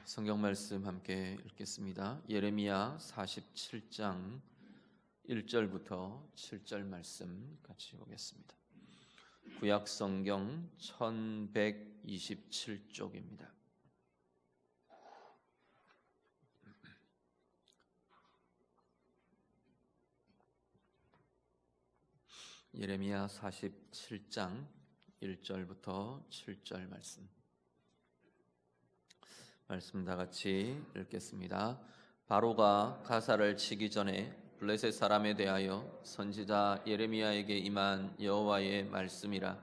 성경 말씀 함께 읽겠습니다. 예레미야 47장 1절부터 7절 말씀 같이 보겠습니다. 구약 성경 1127쪽입니다. 예레미야 47장 1절부터 7절 말씀 다 같이 읽겠습니다. 바로가 가사를 치기 전에 블레셋 사람에 대하여 선지자 예레미야에게 임한 여호와의 말씀이라.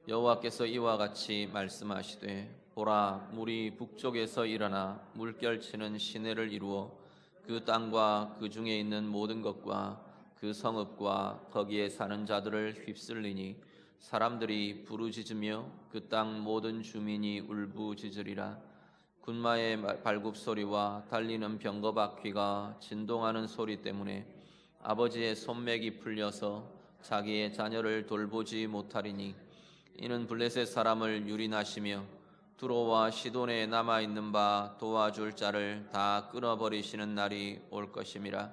여호와께서 이와 같이 말씀하시되, 보라, 물이 북쪽에서 일어나 물결치는 시내를 이루어 그 땅과 그 중에 있는 모든 것과 그 성읍과 거기에 사는 자들을 휩쓸리니 사람들이 부르짖으며 그 땅 모든 주민이 울부짖으리라. 군마의 발굽소리와 달리는 병거바퀴가 진동하는 소리 때문에 아버지의 손맥이 풀려서 자기의 자녀를 돌보지 못하리니, 이는 블레셋 사람을 유린하시며 두로와 시돈에 남아있는 바 도와줄 자를 다 끊어버리시는 날이 올 것임이라.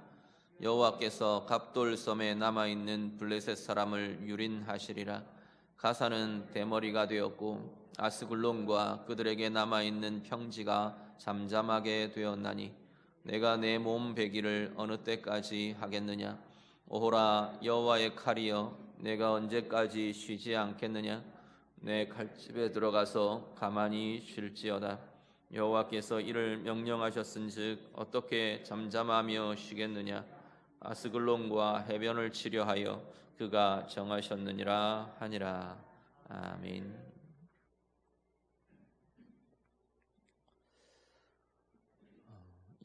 여호와께서 갑돌섬에 남아있는 블레셋 사람을 유린하시리라. 가사는 대머리가 되었고 아스글론과 그들에게 남아있는 평지가 잠잠하게 되었나니, 내가 내 몸 베기를 어느 때까지 하겠느냐? 오호라, 여호와의 칼이여, 내가 언제까지 쉬지 않겠느냐? 내 칼집에 들어가서 가만히 쉴지어다. 여호와께서 이를 명령하셨은즉 어떻게 잠잠하며 쉬겠느냐? 아스글론과 해변을 치려 하여 그가 정하셨느니라 하니라. 아멘.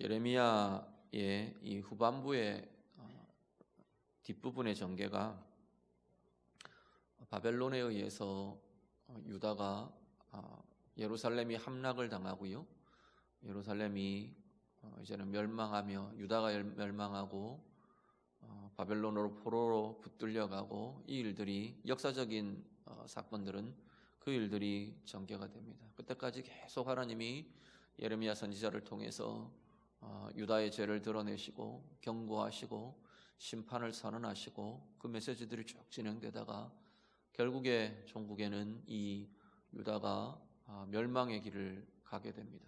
예레미야의 이 후반부의 뒷부분의 전개가 바벨론에 의해서 유다가 예루살렘이 함락을 당하고요, 예루살렘이 이제는 멸망하며 유다가 멸망하고 바벨론으로 포로로 붙들려가고, 이 일들이 역사적인 사건들은 그 일들이 전개가 됩니다. 그때까지 계속 하나님이 예레미야 선지자를 통해서 유다의 죄를 드러내시고 경고하시고 심판을 선언하시고 그 메시지들이 쭉 진행되다가 결국에 종국에는 이 유다가 멸망의 길을 가게 됩니다.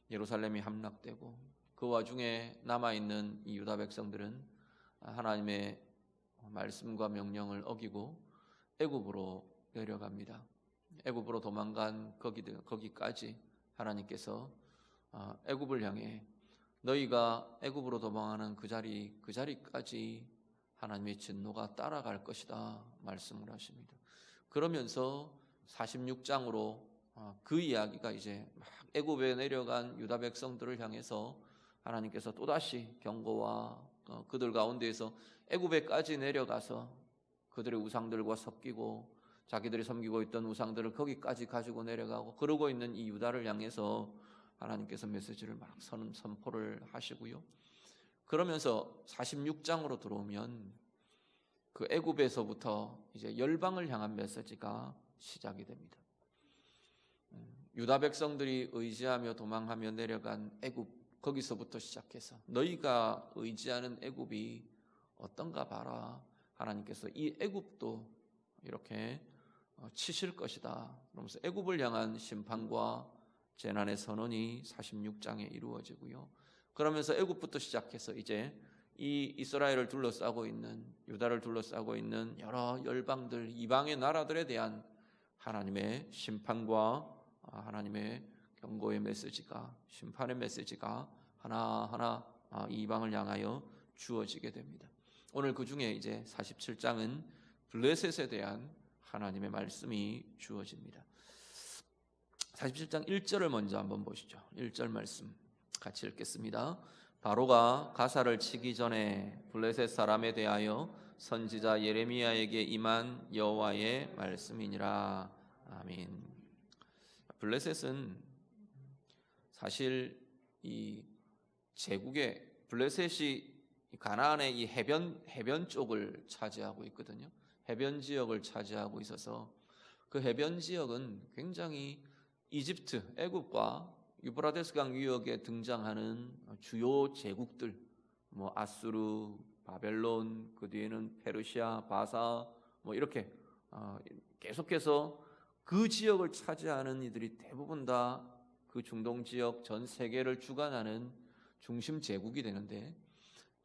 예루살렘이 함락되고 그 와중에 남아있는 이 유다 백성들은 하나님의 말씀과 명령을 어기고 애굽으로 내려갑니다. 애굽으로 도망간 거기까지 하나님께서 애굽을 향해 너희가 애굽으로 도망하는 그 자리까지 하나님의 진노가 따라갈 것이다 말씀을 하십니다. 그러면서 46장으로 그 이야기가 이제 막 애굽에 내려간 유다 백성들을 향해서 하나님께서 또다시 경고와 그들 가운데에서 애굽에까지 내려가서 그들의 우상들과 섞이고 자기들이 섬기고 있던 우상들을 거기까지 가지고 내려가고 그러고 있는 이 유다를 향해서 하나님께서 메시지를 막 선포를 하시고요. 그러면서 46장으로 들어오면 그 애굽에서부터 이제 열방을 향한 메시지가 시작이 됩니다. 유다 백성들이 의지하며 도망하며 내려간 애굽, 거기서부터 시작해서 너희가 의지하는 애굽이 어떤가 봐라. 하나님께서 이 애굽도 이렇게 치실 것이다. 그러면서 애굽을 향한 심판과 재난의 선언이 46장에 이루어지고요. 그러면서 애굽부터 시작해서 이제 이 이스라엘을 둘러싸고 있는, 유다를 둘러싸고 있는 여러 열방들, 이방의 나라들에 대한 하나님의 심판과 하나님의 경고의 메시지가, 심판의 메시지가 하나하나 이방을 향하여 주어지게 됩니다. 오늘 그 중에 이제 47장은 블레셋에 대한 하나님의 말씀이 주어집니다. 47장 1절을 먼저 한번 보시죠. 1절 말씀 같이 읽겠습니다. 바로가 가사를 치기 전에 블레셋 사람에 대하여 선지자 예레미야에게 임한 여호와의 말씀이니라. 아멘. 블레셋은 사실 이 제국의 블레셋이 가나안의 이 해변 쪽을 차지하고 있거든요. 해변 지역을 차지하고 있어서 그 해변 지역은 굉장히 이집트, 애굽과 유브라데스 강 유역에 등장하는 주요 제국들, 뭐 아수르, 바벨론, 그 뒤에는 페르시아, 바사, 뭐 이렇게 계속해서 그 지역을 차지하는 이들이 대부분 다 그 중동 지역 전 세계를 주관하는 중심 제국이 되는데,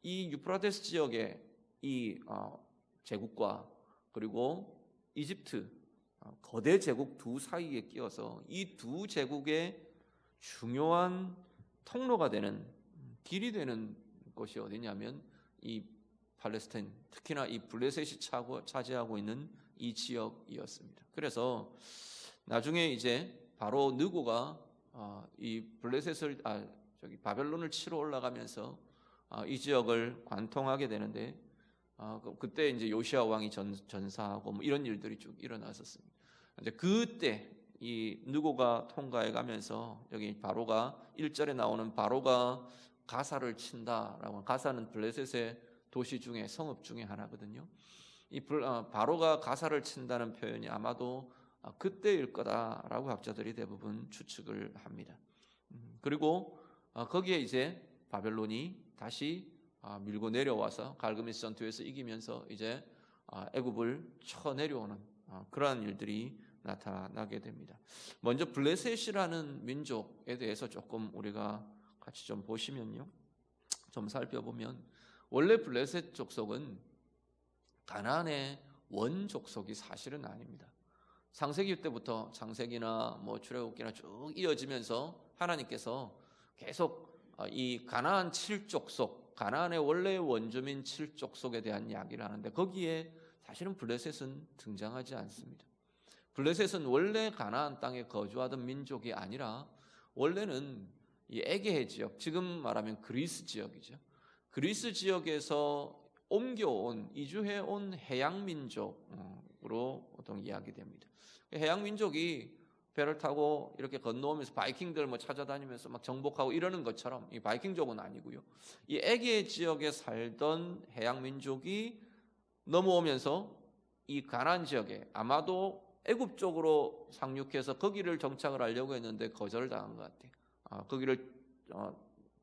이 유프라테스 지역의 이 제국과 그리고 이집트 거대 제국 두 사이에 끼어서 이 두 제국의 중요한 통로가 되는, 길이 되는 곳이 어디냐면 이 팔레스타인, 특히나 이 블레셋이 차지하고 있는 이 지역이었습니다. 그래서 나중에 이제 바로 느고가 이 블레셋을 바벨론을 치러 올라가면서 이 지역을 관통하게 되는데, 그때 이제 요시아 왕이 전사하고 뭐 이런 일들이 쭉 일어났었습니다. 이제 그때 이 느고가 통과해 가면서 여기 바로가 1절에 나오는 바로가 가사를 친다라고, 가사는 블레셋의 도시 중에 성읍 중에 하나거든요. 이 바로가 가사를 친다는 표현이 아마도 그때일 거다라고 학자들이 대부분 추측을 합니다. 그리고 거기에 이제 바벨론이 다시 밀고 내려와서 갈그미스 전투에서 이기면서 이제 애굽을 쳐 내려오는 그러한 일들이 나타나게 됩니다. 먼저 블레셋이라는 민족에 대해서 조금 우리가 같이 좀 보시면요, 좀 살펴보면, 원래 블레셋 족속은 가나안의 원 족속이 사실은 아닙니다. 창세기 때부터 창세기나 뭐 출애굽기나 쭉 이어지면서 하나님께서 계속 이 가나안 7족속, 가나안의 원래 원주민 7족속에 대한 이야기를 하는데, 거기에 사실은 블레셋은 등장하지 않습니다. 블레셋은 원래 가나안 땅에 거주하던 민족이 아니라 원래는 이 에게해 지역, 지금 말하면 그리스 지역이죠. 그리스 지역에서 옮겨온, 이주해온 해양 민족으로 보통 이야기됩니다. 해양 민족이 배를 타고 이렇게 건너오면서 바이킹들 뭐 찾아다니면서 막 정복하고 이러는 것처럼, 이 바이킹족은 아니고요, 이 에게 지역에 살던 해양 민족이 넘어오면서 이 가나안 지역에, 아마도 애굽 쪽으로 상륙해서 거기를 정착을 하려고 했는데 거절당한 것 같아요. 거기를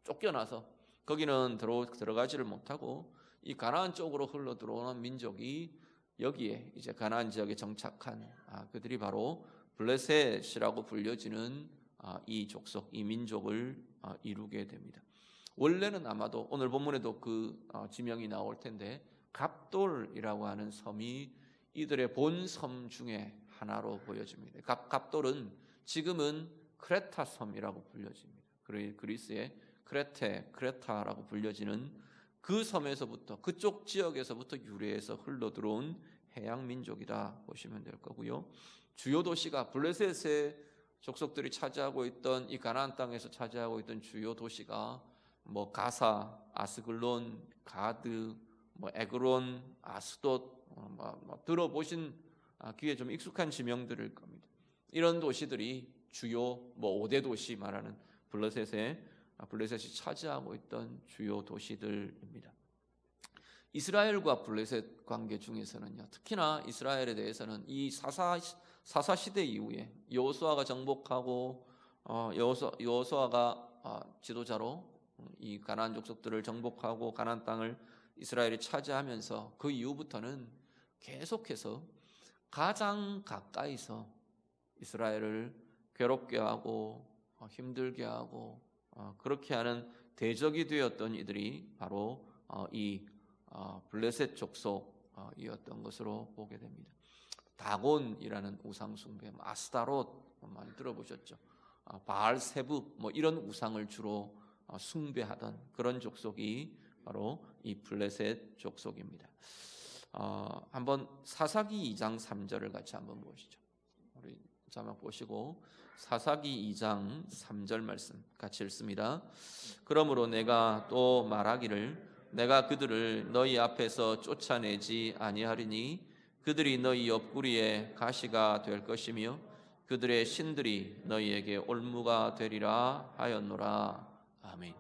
쫓겨나서 거기는 들어가지를 못하고 이 가나안 쪽으로 흘러 들어오는 민족이 여기에 이제 가나안 지역에 정착한 그들이 바로 블레셋이라고 불려지는 이 족속, 이 민족을 이루게 됩니다. 원래는 아마도 오늘 본문에도 그 지명이 나올 텐데, 갑돌이라고 하는 섬이 이들의 본 섬 중에 하나로 보여집니다. 갑돌은 지금은 크레타 섬이라고 불려집니다. 그리스의 크레타라고 불려지는 그 섬에서부터, 그쪽 지역에서부터 유래해서 흘러들어온 해양 민족이다 보시면 될 거고요. 주요 도시가, 블레셋의 족속들이 차지하고 있던 이 가나안 땅에서 차지하고 있던 주요 도시가 뭐 가사, 아스글론, 가드, 뭐 에그론, 아스돗, 들어보신 귀에 좀 익숙한 지명들일 겁니다. 이런 도시들이 주요 5대 도시 말하는 블레셋이 차지하고 있던 주요 도시들입니다. 이스라엘과 블레셋 관계 중에서는요, 특히나 이스라엘에 대해서는 이 사사 시대 이후에 여호수아가 정복하고 여호수아가 지도자로 이 가나안 족속들을 정복하고 가나안 땅을 이스라엘이 차지하면서 그 이후부터는 계속해서 가장 가까이서 이스라엘을 괴롭게 하고 힘들게 하고 그렇게 하는 대적이 되었던 이들이 바로 이 블레셋 족속이었던 것으로 보게 됩니다. 다곤이라는 우상 숭배, 아스타롯 많이 들어보셨죠? 바알세붑 뭐 이런 우상을 주로 숭배하던 그런 족속이 바로 이 블레셋 족속입니다. 한번 사사기 2장 3절을 같이 한번 보시죠. 우리 자막 보시고 사사기 2장 3절 말씀 같이 읽습니다. 그러므로 내가 또 말하기를 내가 그들을 너희 앞에서 쫓아내지 아니하리니 그들이 너희 옆구리에 가시가 될 것이며 그들의 신들이 너희에게 올무가 되리라 하였노라. 아멘.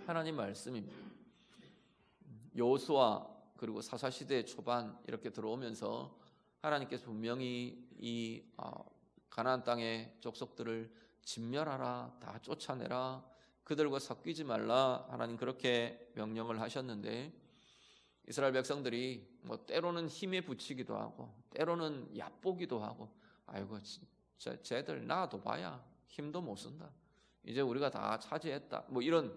하나님 말씀입니다. 여호수아 그리고 사사시대 초반 이렇게 들어오면서 하나님께서 분명히 이 가나안 땅의 족속들을 진멸하라, 다 쫓아내라, 그들과 섞이지 말라, 하나님 그렇게 명령을 하셨는데 이스라엘 백성들이 뭐 때로는 힘에 부치기도 하고 때로는 얕보기도 하고, 아이고 진짜 쟤들 놔둬봐야 힘도 못 쓴다, 이제 우리가 다 차지했다, 뭐 이런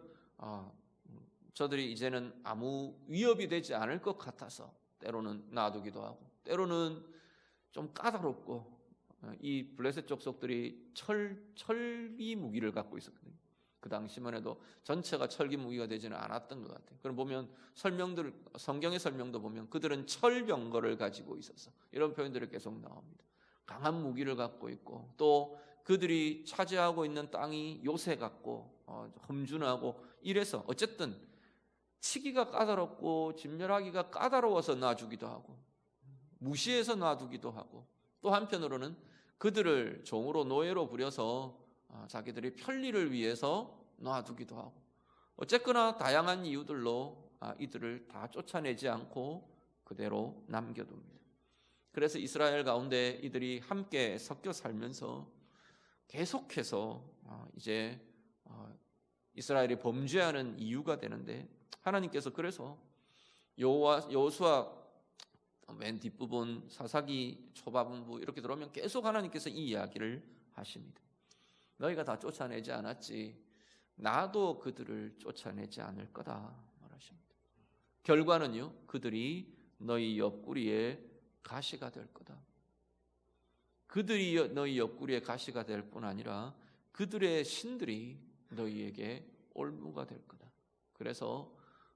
저들이 이제는 아무 위협이 되지 않을 것 같아서 때로는 놔두기도 하고, 때로는 좀 까다롭고, 이 블레셋 족속들이 철기 무기를 갖고 있었거든요. 그 당시만 해도 전체가 철기 무기가 되지는 않았던 것 같아요. 그럼 보면 성경의 설명도 보면 그들은 철병거를 가지고 있어서 이런 표현들이 계속 나옵니다. 강한 무기를 갖고 있고, 또 그들이 차지하고 있는 땅이 요새 같고 험준하고 이래서 어쨌든 치기가 까다롭고 진멸하기가 까다로워서 놔주기도 하고 무시해서 놔두기도 하고, 또 한편으로는 그들을 종으로 노예로 부려서 자기들이 편리를 위해서 놔두기도 하고, 어쨌거나 다양한 이유들로 이들을 다 쫓아내지 않고 그대로 남겨둡니다. 그래서 이스라엘 가운데 이들이 함께 섞여 살면서 계속해서 이제 이스라엘이 범죄하는 이유가 되는데, 하나님께서 그래서 여호수아 맨 뒷부분, 사사기 초반부 이렇게 들어오면 계속 하나님께서 이 이야기를 하십니다. 너희가 다 쫓아내지 않았지, 나도 그들을 쫓아내지 않을 거다 말하십니다. 결과는요, 그들이 너희 옆구리에 가시가 될 거다. 그들이 너희 옆구리에 가시가 될 뿐 아니라 그들의 신들이 너희에게 올무가 될 거다. 그래서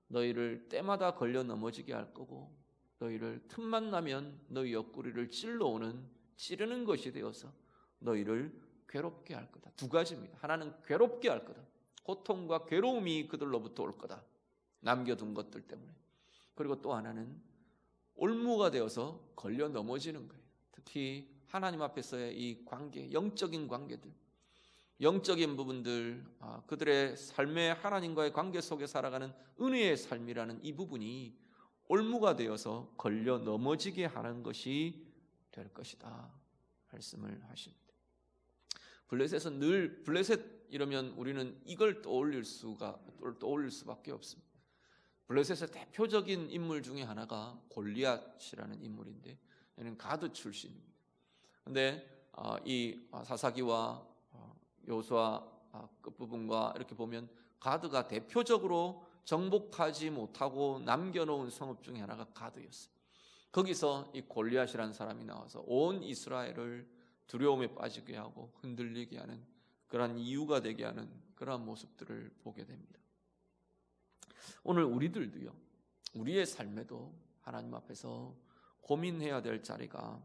너희를 때마다 걸려 넘어지게 할 거고, 너희를 틈만 나면 너희 옆구리를 찌르는 것이 되어서 너희를 괴롭게 할 거다. 두 가지입니다. 하나는 괴롭게 할 거다. 고통과 괴로움이 그들로부터 올 거다, 남겨둔 것들 때문에. 그리고 또 하나는 올무가 되어서 걸려 넘어지는 거예요. 특히 하나님 앞에서의 이 관계, 영적인 관계들, 영적인 부분들, 그들의 삶의 하나님과의 관계 속에 살아가는 은혜의 삶이라는 이 부분이 올무가 되어서 걸려 넘어지게 하는 것이 될 것이다 말씀을 하십니다. 블레셋은 늘 블레셋 이러면 우리는 이걸 떠올릴 수밖에 없습니다. 블레셋의 대표적인 인물 중에 하나가 골리앗이라는 인물인데, 얘는 가드 출신입니다. 그런데 이 사사기와 여호수아 끝부분과 이렇게 보면 가드가 대표적으로 정복하지 못하고 남겨놓은 성읍 중에 하나가 가드였어요. 거기서 이 골리앗이라는 사람이 나와서 온 이스라엘을 두려움에 빠지게 하고 흔들리게 하는 그러한 이유가 되게 하는 그러한 모습들을 보게 됩니다. 오늘 우리들도요, 우리의 삶에도 하나님 앞에서 고민해야 될 자리가,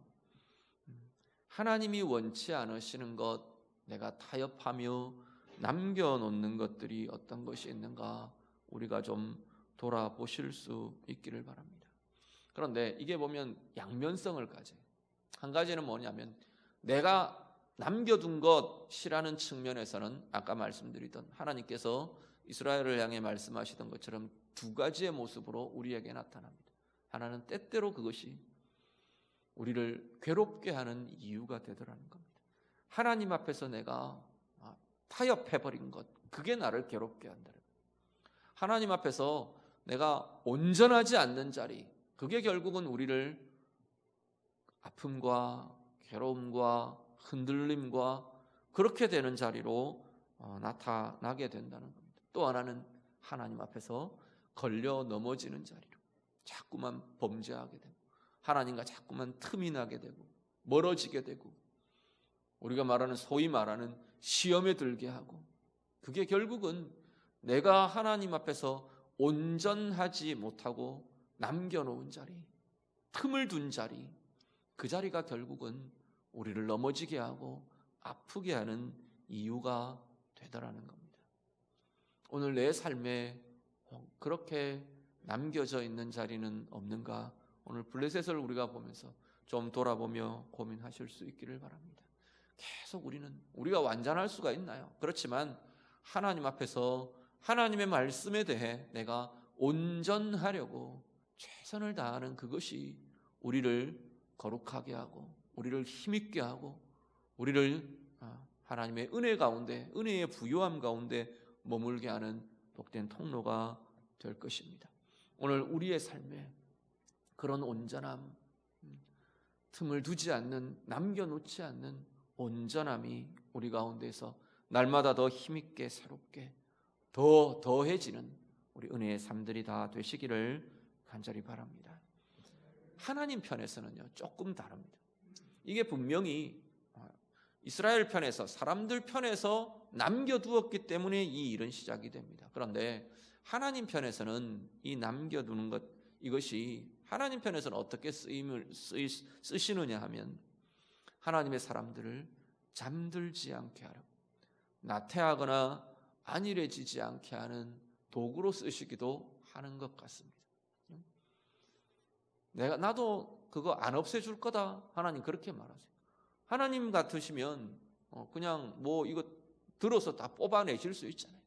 하나님이 원치 않으시는 것, 내가 타협하며 남겨놓는 것들이 어떤 것이 있는가 우리가 좀 돌아보실 수 있기를 바랍니다. 그런데 이게 보면 양면성을 가져요. 한 가지는 뭐냐면, 내가 남겨둔 것이라는 측면에서는 아까 말씀드리던 하나님께서 이스라엘을 향해 말씀하시던 것처럼 두 가지의 모습으로 우리에게 나타납니다. 하나는 때때로 그것이 우리를 괴롭게 하는 이유가 되더라는 겁니다. 하나님 앞에서 내가 타협해버린 것, 그게 나를 괴롭게 한다는 거예요. 하나님 앞에서 내가 온전하지 않는 자리, 그게 결국은 우리를 아픔과 괴로움과 흔들림과 그렇게 되는 자리로 나타나게 된다는 겁니다. 또 하나는 하나님 앞에서 걸려 넘어지는 자리로 자꾸만 범죄하게 되고, 하나님과 자꾸만 틈이 나게 되고 멀어지게 되고, 우리가 소위 말하는 시험에 들게 하고, 그게 결국은 내가 하나님 앞에서 온전하지 못하고 남겨놓은 자리, 틈을 둔 자리, 그 자리가 결국은 우리를 넘어지게 하고 아프게 하는 이유가 되더라는 겁니다. 오늘 내 삶에 그렇게 남겨져 있는 자리는 없는가? 오늘 블레셋을 우리가 보면서 좀 돌아보며 고민하실 수 있기를 바랍니다. 계속 우리가 완전할 수가 있나요? 그렇지만 하나님 앞에서 하나님의 말씀에 대해 내가 온전하려고 최선을 다하는 그것이 우리를 거룩하게 하고 우리를 힘있게 하고 우리를 하나님의 은혜 가운데, 은혜의 부요함 가운데 머물게 하는 복된 통로가 될 것입니다. 오늘 우리의 삶에 그런 온전함, 틈을 두지 않는, 남겨놓지 않는 온전함이 우리 가운데서 날마다 더 힘있게 새롭게 더해지는 우리 은혜의 삶들이 다 되시기를 간절히 바랍니다. 하나님 편에서는요 조금 다릅니다. 이게 분명히 이스라엘 편에서, 사람들 편에서 남겨두었기 때문에 이 일은 시작이 됩니다. 그런데 하나님 편에서는 이 남겨두는 것, 이것이 하나님 편에서는 어떻게 쓰시느냐 하면 하나님의 사람들을 잠들지 않게 하려, 나태하거나 안일해지지 않게 하는 도구로 쓰시기도 하는 것 같습니다. 나도 그거 안 없애줄 거다, 하나님 그렇게 말하세요. 하나님 같으시면 그냥 뭐 이거 들어서 다 뽑아내실 수 있잖아요.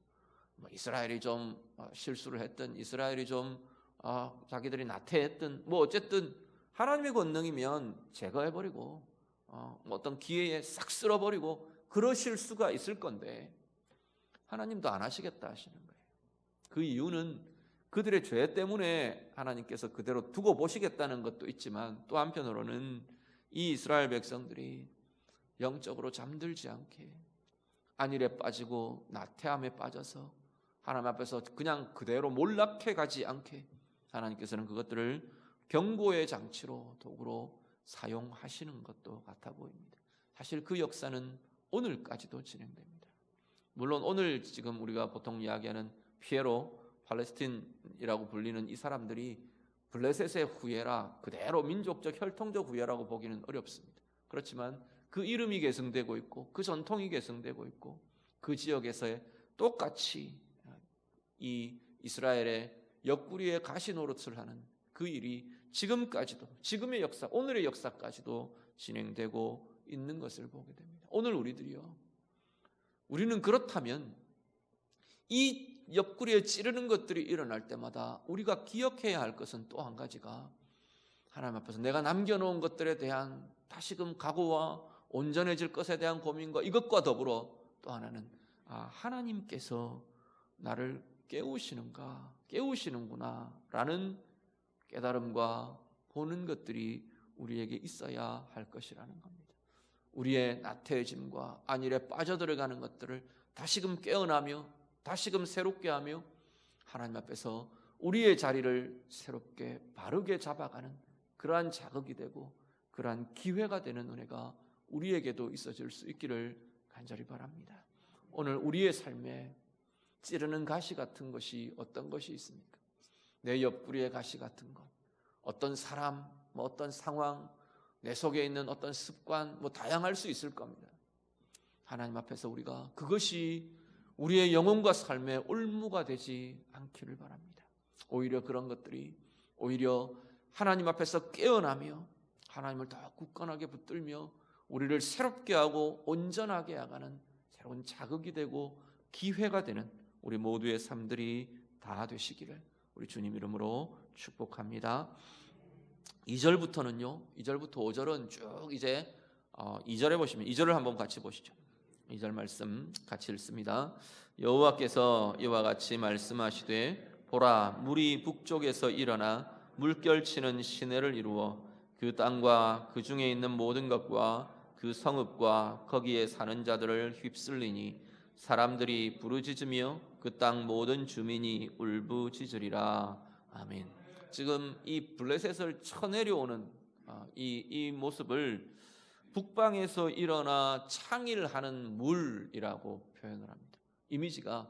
이스라엘이 좀 실수를 했든, 이스라엘이 좀 자기들이 나태했든, 뭐 어쨌든 하나님의 권능이면 제거해버리고 어떤 기회에 싹 쓸어버리고 그러실 수가 있을 건데 하나님도 안 하시겠다 하시는 거예요. 그 이유는 그들의 죄 때문에 하나님께서 그대로 두고 보시겠다는 것도 있지만, 또 한편으로는 이 이스라엘 백성들이 영적으로 잠들지 않게, 안일에 빠지고 나태함에 빠져서 하나님 앞에서 그냥 그대로 몰락해 가지 않게 하나님께서는 그것들을 경고의 장치로, 도구로 사용하시는 것도 같아 보입니다. 사실 그 역사는 오늘까지도 진행됩니다. 물론 오늘 지금 우리가 보통 이야기하는 피에로, 팔레스틴이라고 불리는 이 사람들이 블레셋의 후예라, 그대로 민족적 혈통적 후예라고 보기는 어렵습니다. 그렇지만 그 이름이 계승되고 있고 그 전통이 계승되고 있고 그 지역에서의 똑같이 이 이스라엘의 옆구리에 가시 노릇을 하는 그 일이 지금까지도, 지금의 역사, 오늘의 역사까지도 진행되고 있는 것을 보게 됩니다. 오늘 우리는 그렇다면 이 옆구리에 찌르는 것들이 일어날 때마다 우리가 기억해야 할 것은 또 한 가지가, 하나님 앞에서 내가 남겨놓은 것들에 대한 다시금 각오와 온전해질 것에 대한 고민과 이것과 더불어 또 하나는 하나님께서 나를 깨우시는구나 라는 깨달음과 보는 것들이 우리에게 있어야 할 것이라는 겁니다. 우리의 나태해짐과 안일에 빠져들어가는 것들을 다시금 깨어나며 다시금 새롭게 하며 하나님 앞에서 우리의 자리를 새롭게 바르게 잡아가는 그러한 자극이 되고 그러한 기회가 되는 은혜가 우리에게도 있어질 수 있기를 간절히 바랍니다. 오늘 우리의 삶에 찌르는 가시 같은 것이 어떤 것이 있습니까? 내 옆구리의 가시 같은 것, 어떤 사람, 어떤 상황, 내 속에 있는 어떤 습관, 다양할 수 있을 겁니다. 하나님 앞에서 우리가 그것이 우리의 영혼과 삶의 올무가 되지 않기를 바랍니다. 오히려 그런 것들이 오히려 하나님 앞에서 깨어나며 하나님을 더 굳건하게 붙들며 우리를 새롭게 하고 온전하게 하가는 새로운 자극이 되고 기회가 되는 우리 모두의 삶들이 다 되시기를 우리 주님 이름으로 축복합니다. 2절부터는요, 2절부터 5절은 쭉 이제 2절에 보시면 2절을 한번 같이 보시죠. 2절 말씀 같이 읽습니다. 여호와께서 이와 같이 말씀하시되 보라, 물이 북쪽에서 일어나 물결치는 시내를 이루어 그 땅과 그 중에 있는 모든 것과 그 성읍과 거기에 사는 자들을 휩쓸리니 사람들이 부르짖으며 그 땅 모든 주민이 울부짖으리라. 아멘. 지금 이 블레셋을 쳐내려오는 이 모습을 북방에서 일어나 창일하는 물이라고 표현을 합니다. 이미지가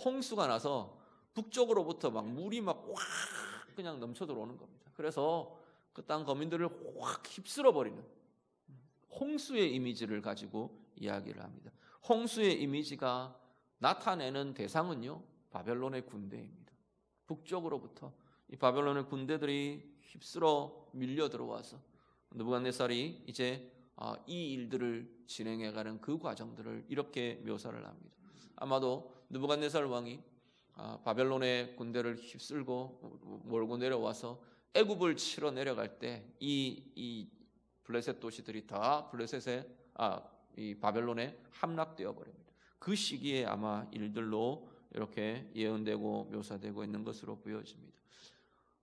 홍수가 나서 북쪽으로부터 막 물이 막 확 그냥 넘쳐 들어오는 겁니다. 그래서 그 땅 거민들을 확 휩쓸어 버리는 홍수의 이미지를 가지고 이야기를 합니다. 홍수의 이미지가 나타내는 대상은요, 바벨론의 군대입니다. 북쪽으로부터 이 바벨론의 군대들이 휩쓸어 밀려 들어와서 느부갓네살이 이제 이 일들을 진행해가는 그 과정들을 이렇게 묘사를 합니다. 아마도 느부갓네살 왕이 바벨론의 군대를 휩쓸고 몰고 내려와서 애굽을 치러 내려갈 때 이 블레셋 도시들이 다 블레셋의 이 바벨론에 함락되어 버립니다. 그 시기에 아마 일들로 이렇게 예언되고 묘사되고 있는 것으로 보여집니다.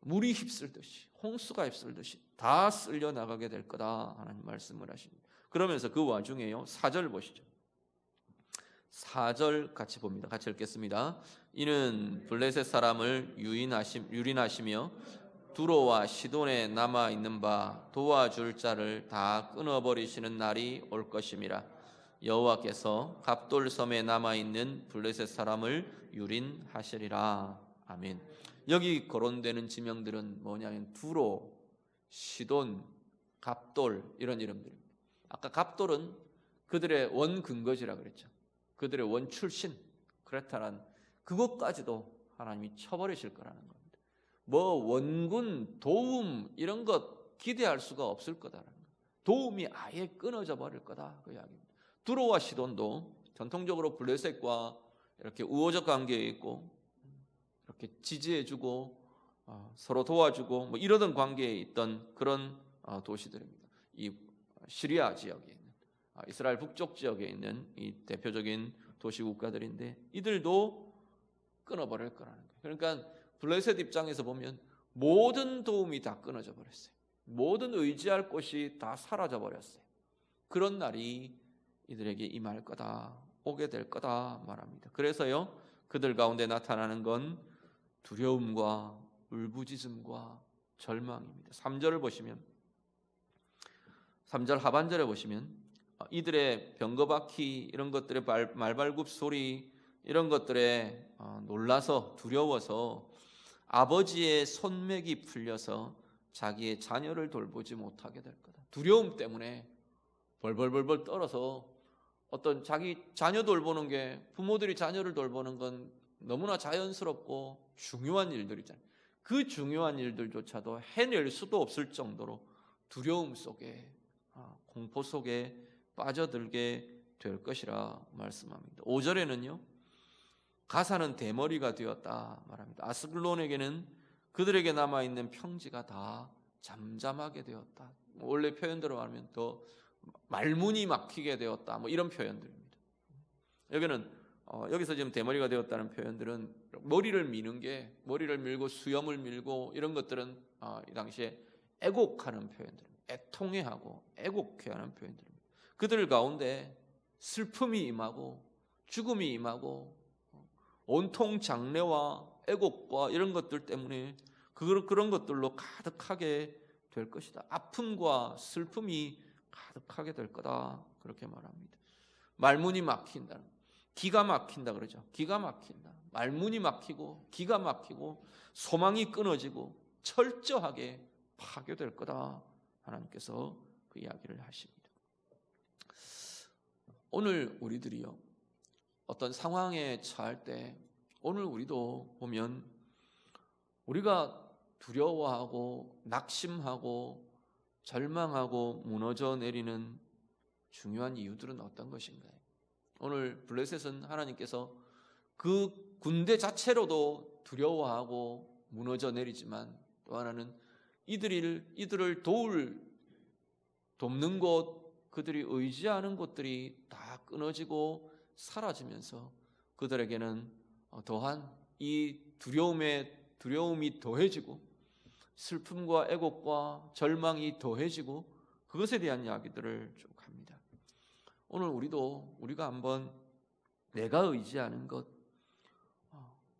물이 휩쓸듯이, 홍수가 휩쓸듯이 다 쓸려 나가게 될 거다 하나님 말씀을 하십니다. 그러면서 그 와중에요, 4절 보시죠. 4절 같이 봅니다. 같이 읽겠습니다. 이는 블레셋 사람을 유린하시며 두로와 시돈에 남아 있는 바 도와줄 자를 다 끊어버리시는 날이 올 것임이라. 여호와께서 갑돌섬에 남아 있는 블레셋 사람을 유린하시리라. 아멘. 여기 거론되는 지명들은 뭐냐면 두로, 시돈, 갑돌 이런 이름들입니다. 아까 갑돌은 그들의 원 근거지라 그랬죠. 그들의 원 출신, 그렇다란 그것까지도 하나님이 쳐버리실 거라는 겁니다. 뭐 원군, 도움 이런 것 기대할 수가 없을 거다라는 거예요. 도움이 아예 끊어져 버릴 거다 그 이야기입니다. 두로와 시돈도 전통적으로 블레셋과 이렇게 우호적 관계에 있고 이렇게 지지해주고 서로 도와주고 뭐 이러던 관계에 있던 그런 도시들입니다. 이 시리아 지역에 있는 이스라엘 북쪽 지역에 있는 이 대표적인 도시 국가들인데 이들도 끊어버릴 거라는 거예요. 그러니까 블레셋 입장에서 보면 모든 도움이 다 끊어져 버렸어요. 모든 의지할 곳이 다 사라져 버렸어요. 그런 날이 이들에게 임할 거다, 오게 될 거다 말합니다. 그래서요, 그들 가운데 나타나는 건 두려움과 울부짖음과 절망입니다. 3절을 보시면, 3절 하반절에 보시면 이들의 병거바퀴 이런 것들의 말발굽 소리 이런 것들에 놀라서 두려워서 아버지의 손맥이 풀려서 자기의 자녀를 돌보지 못하게 될 거다. 두려움 때문에 벌벌벌벌 떨어서 어떤 자기 자녀 돌보는 게, 부모들이 자녀를 돌보는 건 너무나 자연스럽고 중요한 일들이잖아요. 그 중요한 일들조차도 해낼 수도 없을 정도로 두려움 속에, 공포 속에 빠져들게 될 것이라 말씀합니다. 5절에는요, 가사는 대머리가 되었다 말합니다. 아스글론에게는 그들에게 남아있는 평지가 다 잠잠하게 되었다. 원래 표현대로 말하면 더 말문이 막히게 되었다, 뭐 이런 표현들입니다. 여기서 지금 대머리가 되었다는 표현들은 머리를 미는 게, 머리를 밀고 수염을 밀고 이런 것들은 이 당시에 애곡하는 표현들입니다. 애통해하고 애곡해하는 표현들입니다. 그들 가운데 슬픔이 임하고 죽음이 임하고 온통 장래와 애곡과 이런 것들 때문에 그런 것들로 가득하게 될 것이다. 아픔과 슬픔이 가득하게 될 거다, 그렇게 말합니다. 말문이 막힌다, 기가 막힌다 그러죠. 기가 막힌다. 말문이 막히고 기가 막히고 소망이 끊어지고 철저하게 파괴될 거다, 하나님께서 그 이야기를 하십니다. 오늘 우리들이요, 어떤 상황에 처할 때 오늘 우리도 보면 우리가 두려워하고 낙심하고 절망하고 무너져 내리는 중요한 이유들은 어떤 것인가요? 오늘 블레셋은 하나님께서 그 군대 자체로도 두려워하고 무너져 내리지만, 또 하나는 이들을 돕는 곳, 그들이 의지하는 곳들이 다 끊어지고 사라지면서 그들에게는 더한 이 두려움이 더해지고 슬픔과 애곡과 절망이 더해지고 그것에 대한 이야기들을 쭉 합니다. 오늘 우리가 한번 내가 의지하는 것,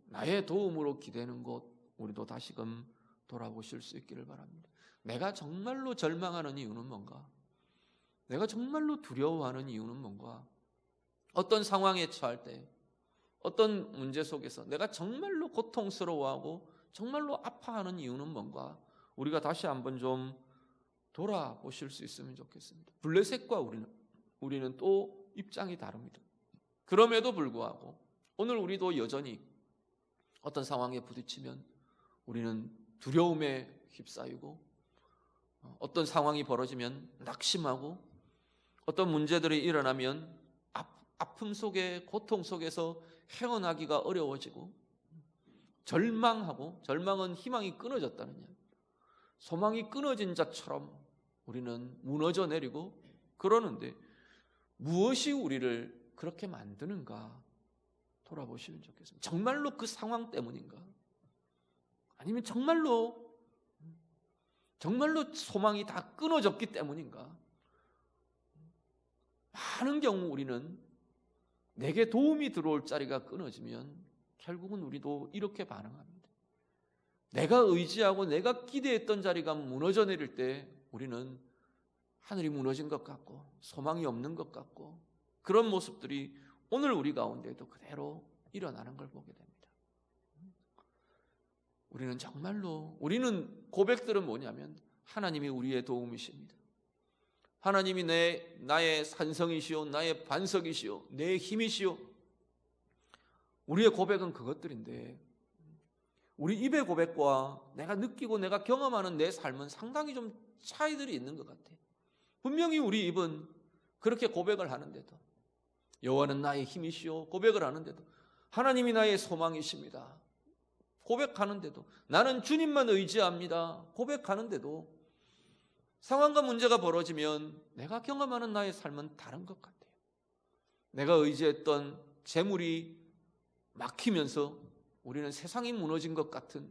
나의 도움으로 기대는 것, 우리도 다시금 돌아보실 수 있기를 바랍니다. 내가 정말로 절망하는 이유는 뭔가? 내가 정말로 두려워하는 이유는 뭔가? 어떤 상황에 처할 때, 어떤 문제 속에서 내가 정말로 고통스러워하고 정말로 아파하는 이유는 뭔가? 우리가 다시 한번 좀 돌아보실 수 있으면 좋겠습니다. 블레셋과 우리는 또 입장이 다릅니다. 그럼에도 불구하고 오늘 우리도 여전히 어떤 상황에 부딪히면 우리는 두려움에 휩싸이고, 어떤 상황이 벌어지면 낙심하고, 어떤 문제들이 일어나면 아픔 속에, 고통 속에서 헤어나기가 어려워지고 절망하고, 절망은 희망이 끊어졌다는 이야기, 소망이 끊어진 자처럼 우리는 무너져 내리고 그러는데, 무엇이 우리를 그렇게 만드는가 돌아보시면 좋겠습니다. 정말로 그 상황 때문인가? 아니면 정말로 소망이 다 끊어졌기 때문인가? 많은 경우 우리는 내게 도움이 들어올 자리가 끊어지면 결국은 우리도 이렇게 반응합니다. 내가 의지하고 내가 기대했던 자리가 무너져 내릴 때 우리는 하늘이 무너진 것 같고 소망이 없는 것 같고 그런 모습들이 오늘 우리 가운데도 그대로 일어나는 걸 보게 됩니다. 우리는 고백들은 뭐냐면 하나님이 우리의 도움이십니다. 하나님이 나의 산성이시오, 나의 반석이시오, 내 힘이시오. 우리의 고백은 그것들인데 우리 입의 고백과 내가 느끼고 내가 경험하는 내 삶은 상당히 좀 차이들이 있는 것 같아요. 분명히 우리 입은 그렇게 고백을 하는데도 여호와는 나의 힘이시오 고백을 하는데도 하나님이 나의 소망이십니다 고백하는데도 나는 주님만 의지합니다 고백하는데도 상황과 문제가 벌어지면 내가 경험하는 나의 삶은 다른 것 같아요. 내가 의지했던 재물이 막히면서 우리는 세상이 무너진 것 같은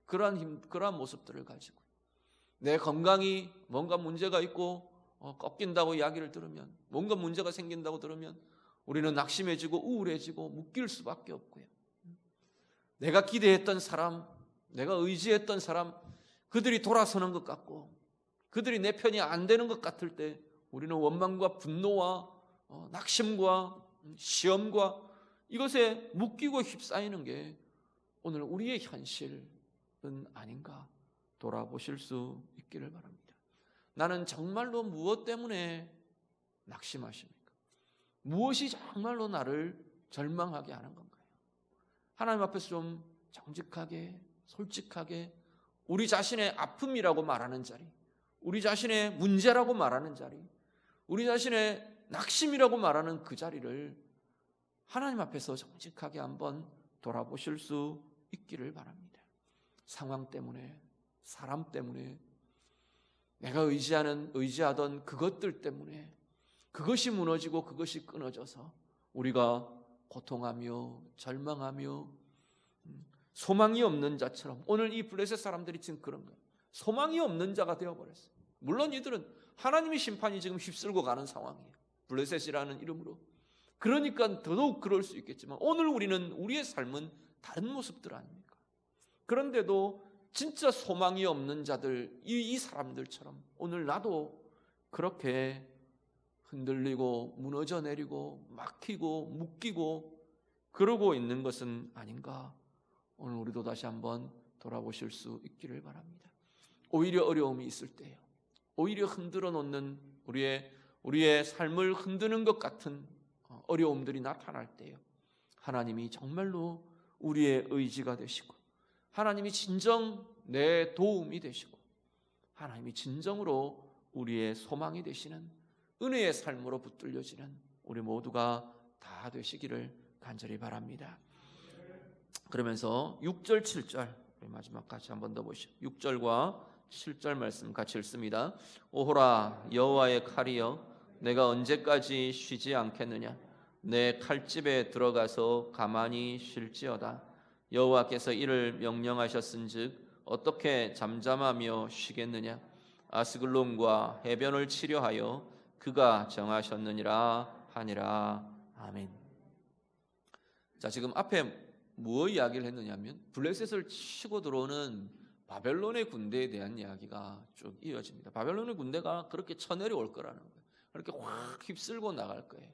그러한 모습들을 가지고 내 건강이 뭔가 문제가 있고 꺾인다고 이야기를 들으면 뭔가 문제가 생긴다고 들으면 우리는 낙심해지고 우울해지고 묶일 수밖에 없고요. 내가 기대했던 사람, 내가 의지했던 사람 그들이 돌아서는 것 같고 그들이 내 편이 안 되는 것 같을 때 우리는 원망과 분노와 낙심과 시험과 이것에 묶이고 휩싸이는 게 오늘 우리의 현실은 아닌가 돌아보실 수 있기를 바랍니다. 나는 정말로 무엇 때문에 낙심하십니까? 무엇이 정말로 나를 절망하게 하는 건가요? 하나님 앞에서 좀 정직하게 솔직하게 우리 자신의 아픔이라고 말하는 자리, 우리 자신의 문제라고 말하는 자리, 우리 자신의 낙심이라고 말하는 그 자리를 하나님 앞에서 정직하게 한번 돌아보실 수 있기를 바랍니다. 상황 때문에, 사람 때문에, 내가 의지하던 그것들 때문에 그것이 무너지고 그것이 끊어져서 우리가 고통하며 절망하며 소망이 없는 자처럼 오늘 이 블레셋 사람들이 지금 그런 거예요. 소망이 없는 자가 되어버렸어요. 물론 이들은 하나님의 심판이 지금 휩쓸고 가는 상황이에요. 블레셋이라는 이름으로. 그러니까 더더욱 그럴 수 있겠지만 오늘 우리의 삶은 다른 모습들 아닙니까? 그런데도 진짜 소망이 없는 자들, 이 사람들처럼 오늘 나도 그렇게 흔들리고 무너져 내리고 막히고 묶이고 그러고 있는 것은 아닌가? 오늘 우리도 다시 한번 돌아보실 수 있기를 바랍니다. 오히려 어려움이 있을 때요, 오히려 흔들어 놓는 우리의 삶을 흔드는 것 같은 어려움들이 나타날 때요, 하나님이 정말로 우리의 의지가 되시고 하나님이 진정 내 도움이 되시고 하나님이 진정으로 우리의 소망이 되시는 은혜의 삶으로 붙들려지는 우리 모두가 다 되시기를 간절히 바랍니다. 그러면서 6절 7절 마지막 같이 한 번 더 보시죠. 6절과 7절 말씀 같이 읽습니다. 오호라 여호와의 칼이여, 내가 언제까지 쉬지 않겠느냐? 내 칼집에 들어가서 가만히 쉴지어다. 여호와께서 이를 명령하셨은즉 어떻게 잠잠하며 쉬겠느냐? 아스글론과 해변을 치료하여 그가 정하셨느니라 하니라. 아멘. 자, 지금 앞에 무엇 이야기를 했느냐면 블레셋을 치고 들어오는 바벨론의 군대에 대한 이야기가 쭉 이어집니다. 바벨론의 군대가 그렇게 쳐내려올 거라는 거예요. 그렇게 확 휩쓸고 나갈 거예요.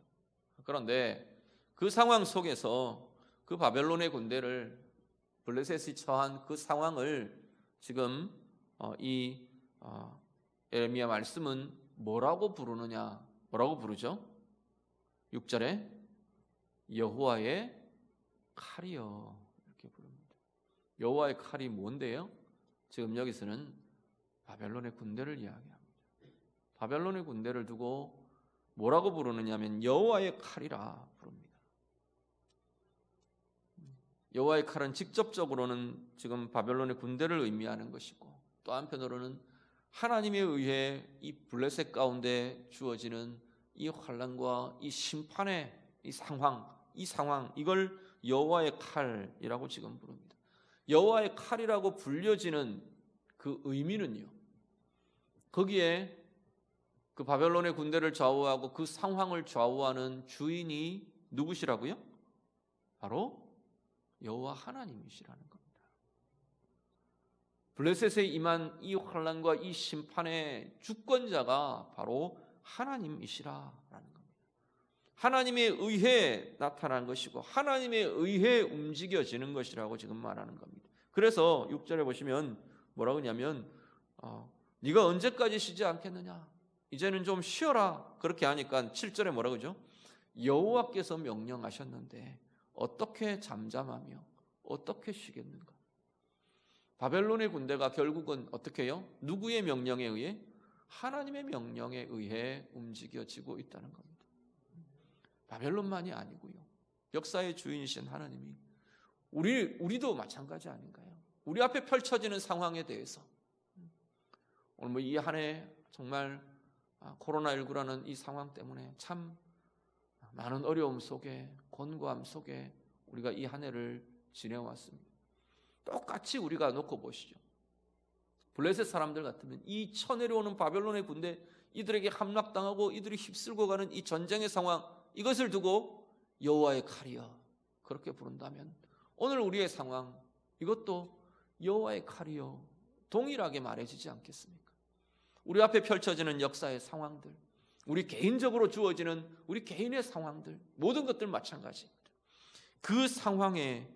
그런데 그 상황 속에서 그 바벨론의 군대를 블레셋이 처한 그 상황을 지금 이 에레미야 말씀은 뭐라고 부르느냐? 뭐라고 부르죠? 6절에 여호와의 칼이요 이렇게 부릅니다. 여호와의 칼이 뭔데요? 지금 여기서는 바벨론의 군대를 이야기합니다. 바벨론의 군대를 두고 뭐라고 부르느냐면 여호와의 칼이라 부릅니다. 여호와의 칼은 직접적으로는 지금 바벨론의 군대를 의미하는 것이고 또 한편으로는 하나님에 의해 이 블레셋 가운데 주어지는 이 환난과 이 심판의 이 상황 이걸 여호와의 칼이라고 지금 부릅니다. 여호와의 칼이라고 불려지는 그 의미는요, 거기에 그 바벨론의 군대를 좌우하고 그 상황을 좌우하는 주인이 누구시라고요? 바로 여호와 하나님이시라는 겁니다. 블레셋에 임한 이 환난과 이 심판의 주권자가 바로 하나님이시라라는 겁니다. 하나님에 의해 나타난 것이고 하나님에 의해 움직여지는 것이라고 지금 말하는 겁니다. 그래서 6절에 보시면 뭐라고 하냐면 네가 언제까지 쉬지 않겠느냐, 이제는 좀 쉬어라, 그렇게 하니까 7절에 뭐라고 하죠? 여호와께서 명령하셨는데 어떻게 잠잠하며 어떻게 쉬겠는가. 바벨론의 군대가 결국은 어떻게 해요? 누구의 명령에 의해? 하나님의 명령에 의해 움직여지고 있다는 겁니다. 바벨론만이 아니고요, 역사의 주인이신 하나님이 우리도 마찬가지 아닌가요? 우리 앞에 펼쳐지는 상황에 대해서 오늘 뭐 이 한 해 정말 코로나19라는 이 상황 때문에 참 많은 어려움 속에, 곤고함 속에 우리가 이 한 해를 지내왔습니다. 똑같이 우리가 놓고 보시죠. 블레셋 사람들 같으면 이 쳐내려오는 바벨론의 군대, 이들에게 함락당하고 이들이 휩쓸고 가는 이 전쟁의 상황, 이것을 두고 여호와의 칼이여 그렇게 부른다면 오늘 우리의 상황, 이것도 여호와의 칼이여 동일하게 말해지지 않겠습니까? 우리 앞에 펼쳐지는 역사의 상황들, 우리 개인적으로 주어지는 우리 개인의 상황들, 모든 것들 마찬가지입니다. 그 상황의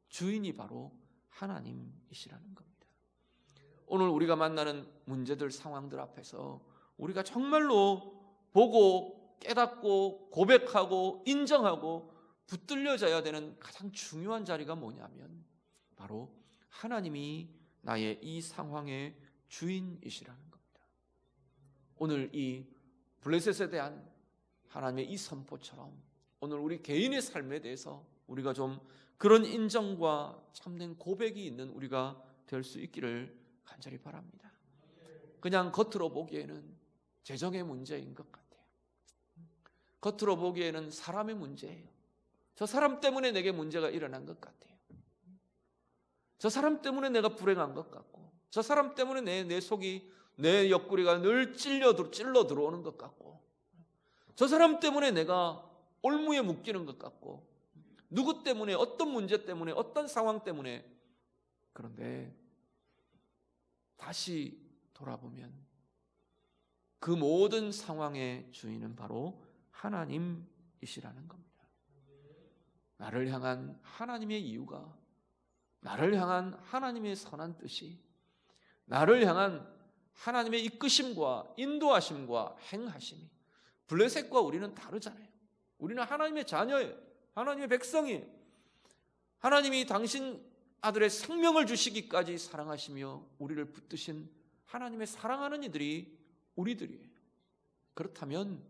주인이 바로 하나님이시라는 겁니다. 오늘 우리가 만나는 문제들, 상황들 앞에서 우리가 정말로 보고 깨닫고 고백하고 인정하고 붙들려져야 되는 가장 중요한 자리가 뭐냐면 바로 하나님이 나의 이 상황의 주인이시라는 겁니다. 오늘 이 블레셋에 대한 하나님의 이 선포처럼 오늘 우리 개인의 삶에 대해서 우리가 좀 그런 인정과 참된 고백이 있는 우리가 될 수 있기를 간절히 바랍니다. 그냥 겉으로 보기에는 재정의 문제인 것 같아요. 겉으로 보기에는 사람의 문제예요. 저 사람 때문에 내게 문제가 일어난 것 같아요. 저 사람 때문에 내가 불행한 것 같고, 저 사람 때문에 내 속이, 내 옆구리가 늘 찔러 들어오는 것 같고, 저 사람 때문에 내가 올무에 묶이는 것 같고, 누구 때문에, 어떤 문제 때문에, 어떤 상황 때문에. 그런데 다시 돌아보면 그 모든 상황의 주인은 바로 하나님이시라는 겁니다. 나를 향한 하나님의 이유가, 나를 향한 하나님의 선한 뜻이, 나를 향한 하나님의 이끄심과 인도하심과 행하심이, 블레셋과 우리는 다르잖아요. 우리는 하나님의 자녀예요. 하나님의 백성이에요. 하나님이 당신 아들의 생명을 주시기까지 사랑하시며 우리를 붙드신 하나님의 사랑하는 이들이 우리들이에요. 그렇다면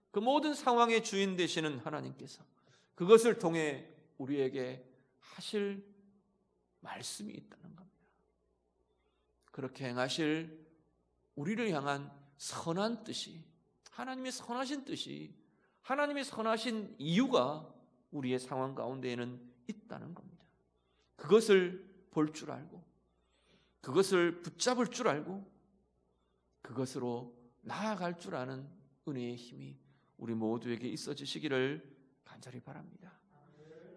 그 모든 상황의 주인 되시는 하나님께서 그것을 통해 우리에게 하실 말씀이 있다는 겁니다. 그렇게 행하실 우리를 향한 선한 뜻이, 하나님의 선하신 뜻이, 하나님의 선하신 이유가 우리의 상황 가운데에는 있다는 겁니다. 그것을 볼 줄 알고, 그것을 붙잡을 줄 알고, 그것으로 나아갈 줄 아는 은혜의 힘이 우리 모두에게 있어지시기를 간절히 바랍니다.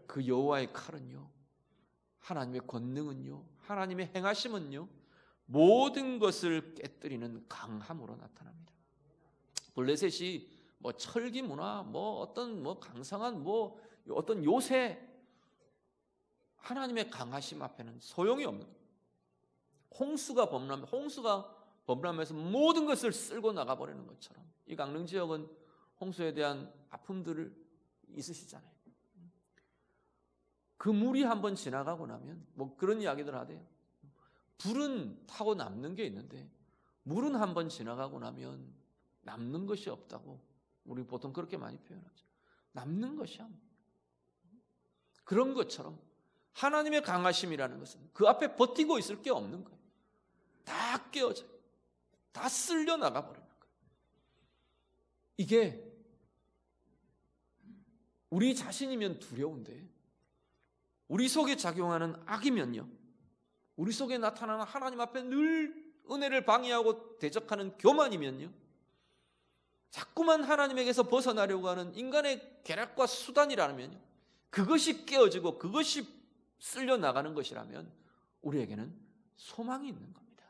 그 여호와의 칼은요, 하나님의 권능은요, 하나님의 행하심은요, 모든 것을 깨뜨리는 강함으로 나타납니다. 블레셋이 뭐 철기 문화, 뭐 어떤 뭐 강성한 뭐 어떤 요새, 하나님의 강하심 앞에는 소용이 없는 거예요. 홍수가 범람해서 모든 것을 쓸고 나가버리는 것처럼 이 강릉 지역은 홍수에 대한 아픔들을 있으시잖아요. 그 물이 한번 지나가고 나면 뭐 그런 이야기들 하대요. 불은 타고 남는 게 있는데 물은 한번 지나가고 나면 남는 것이 없다고 우리 보통 그렇게 많이 표현하죠. 남는 것이 없는. 그런 것처럼 하나님의 강하심이라는 것은 그 앞에 버티고 있을 게 없는 거예요. 다 깨어져요. 다 쓸려 나가버리는 거예요. 이게 우리 자신이면 두려운데 우리 속에 작용하는 악이면요, 우리 속에 나타나는 하나님 앞에 늘 은혜를 방해하고 대적하는 교만이면요, 자꾸만 하나님에게서 벗어나려고 하는 인간의 계략과 수단이라면요, 그것이 깨어지고 그것이 쓸려나가는 것이라면 우리에게는 소망이 있는 겁니다.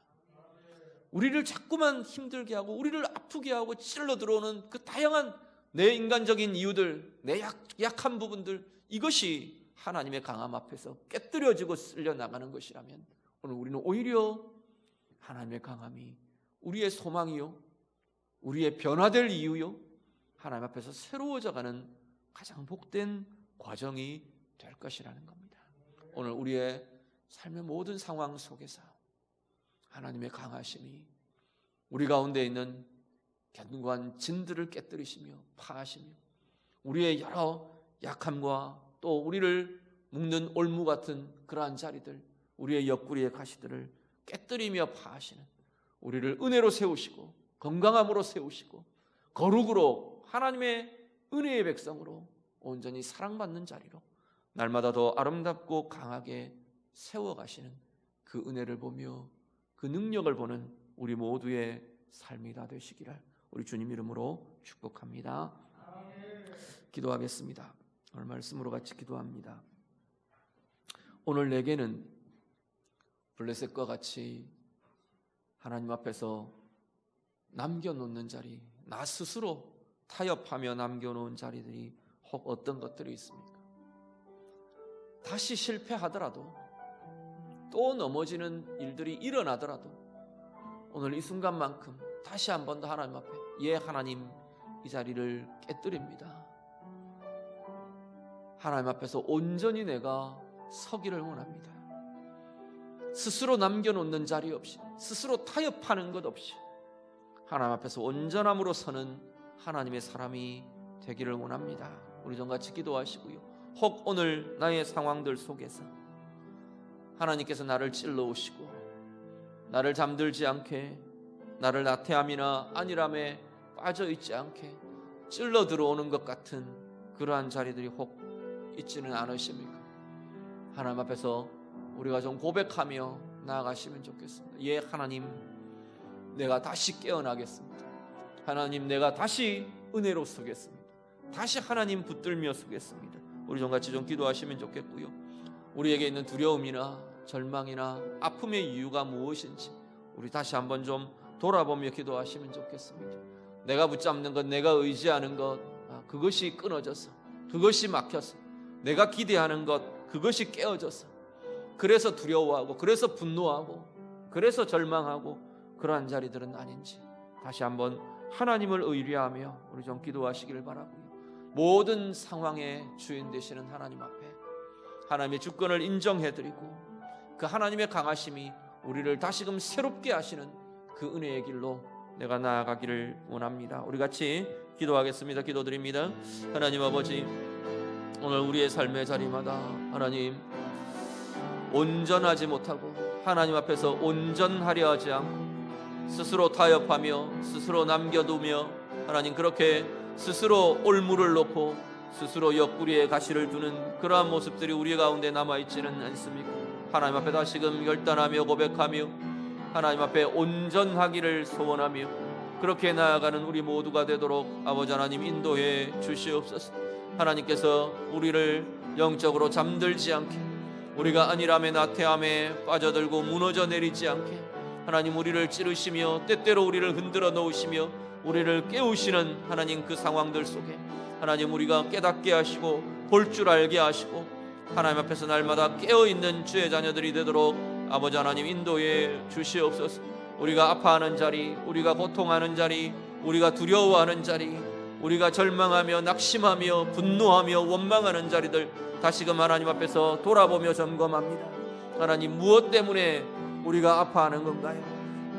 우리를 자꾸만 힘들게 하고 우리를 아프게 하고 찔러 들어오는 그 다양한 내 인간적인 이유들, 내 약한 부분들, 이것이 하나님의 강함 앞에서 깨뜨려지고 쓸려나가는 것이라면 오늘 우리는 오히려 하나님의 강함이 우리의 소망이요, 우리의 변화될 이유요, 하나님 앞에서 새로워져가는 가장 복된 과정이 될 것이라는 겁니다. 오늘 우리의 삶의 모든 상황 속에서 하나님의 강하심이 우리 가운데 있는 견고한 진들을 깨뜨리시며 파하시며 우리의 여러 약함과 또 우리를 묶는 올무 같은 그러한 자리들, 우리의 옆구리의 가시들을 깨뜨리며 파하시는, 우리를 은혜로 세우시고 건강함으로 세우시고 거룩으로 하나님의 은혜의 백성으로 온전히 사랑받는 자리로 날마다 더 아름답고 강하게 세워가시는 그 은혜를 보며 그 능력을 보는 우리 모두의 삶이 다 되시기를 우리 주님 이름으로 축복합니다. 기도하겠습니다. 오늘 말씀으로 같이 기도합니다. 오늘 내게는 블레셋과 같이 하나님 앞에서 남겨놓는 자리, 나 스스로 타협하며 남겨놓은 자리들이 혹 어떤 것들이 있습니까? 다시 실패하더라도 또 넘어지는 일들이 일어나더라도 오늘 이 순간만큼 다시 한 번 더 하나님 앞에, 예 하나님, 이 자리를 깨뜨립니다. 하나님 앞에서 온전히 내가 서기를 원합니다. 스스로 남겨놓는 자리 없이, 스스로 타협하는 것 없이 하나님 앞에서 온전함으로 서는 하나님의 사람이 되기를 원합니다. 우리 좀 같이 기도하시고요. 혹 오늘 나의 상황들 속에서 하나님께서 나를 찔러오시고 나를 잠들지 않게, 나를 나태함이나 안일함에 빠져있지 않게 찔러 들어오는 것 같은 그러한 자리들이 혹 있지는 않으십니까? 하나님 앞에서 우리가 좀 고백하며 나아가시면 좋겠습니다. 예 하나님, 내가 다시 깨어나겠습니다. 하나님, 내가 다시 은혜로 서겠습니다. 다시 하나님 붙들며 서겠습니다. 우리 좀 같이 좀 기도하시면 좋겠고요. 우리에게 있는 두려움이나 절망이나 아픔의 이유가 무엇인지 우리 다시 한번 좀 돌아보며 기도하시면 좋겠습니다. 내가 붙잡는 것, 내가 의지하는 것, 그것이 끊어져서, 그것이 막혀서, 내가 기대하는 것, 그것이 깨어져서, 그래서 두려워하고, 그래서 분노하고, 그래서 절망하고 그러한 자리들은 아닌지 다시 한번 하나님을 의뢰하며 우리 좀 기도하시기를 바라고요. 모든 상황의 주인 되시는 하나님 앞에 하나님의 주권을 인정해드리고 그 하나님의 강하심이 우리를 다시금 새롭게 하시는 그 은혜의 길로 내가 나아가기를 원합니다. 우리 같이 기도하겠습니다. 기도드립니다. 하나님 아버지, 오늘 우리의 삶의 자리마다 하나님 온전하지 못하고 하나님 앞에서 온전하려 하지 않고 스스로 타협하며 스스로 남겨두며 하나님 그렇게 스스로 올무를 놓고 스스로 옆구리에 가시를 두는 그러한 모습들이 우리 가운데 남아있지는 않습니까? 하나님 앞에 다시금 결단하며 고백하며 하나님 앞에 온전하기를 소원하며 그렇게 나아가는 우리 모두가 되도록 아버지 하나님 인도해 주시옵소서. 하나님께서 우리를 영적으로 잠들지 않게, 우리가 안일함에 나태함에 빠져들고 무너져 내리지 않게 하나님 우리를 찌르시며 때때로 우리를 흔들어 놓으시며 우리를 깨우시는 하나님 그 상황들 속에 하나님 우리가 깨닫게 하시고 볼 줄 알게 하시고 하나님 앞에서 날마다 깨어있는 주의 자녀들이 되도록 아버지 하나님 인도해 주시옵소서. 우리가 아파하는 자리, 우리가 고통하는 자리, 우리가 두려워하는 자리, 우리가 절망하며 낙심하며 분노하며 원망하는 자리들 다시금 하나님 앞에서 돌아보며 점검합니다. 하나님, 무엇 때문에 우리가 아파하는 건가요?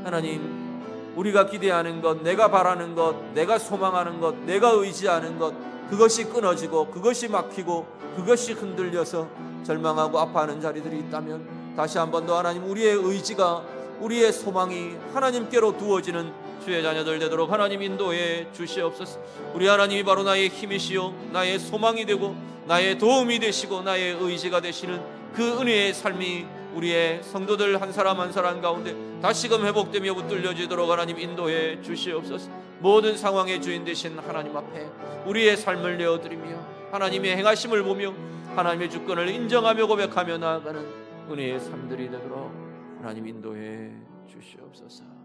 하나님, 우리가 기대하는 것, 내가 바라는 것, 내가 소망하는 것, 내가 의지하는 것, 그것이 끊어지고 그것이 막히고 그것이 흔들려서 절망하고 아파하는 자리들이 있다면 다시 한 번 더 하나님, 우리의 의지가, 우리의 소망이 하나님께로 두어지는 주의 자녀들 되도록 하나님 인도해 주시옵소서. 우리 하나님이 바로 나의 힘이시요 나의 소망이 되고 나의 도움이 되시고 나의 의지가 되시는 그 은혜의 삶이 우리의 성도들 한 사람 한 사람 가운데 다시금 회복되며 붙들려지도록 하나님 인도해 주시옵소서. 모든 상황의 주인 되신 하나님 앞에 우리의 삶을 내어드리며 하나님의 행하심을 보며 하나님의 주권을 인정하며 고백하며 나아가는 은혜의 삶들이 되도록 하나님 인도해 주시옵소서.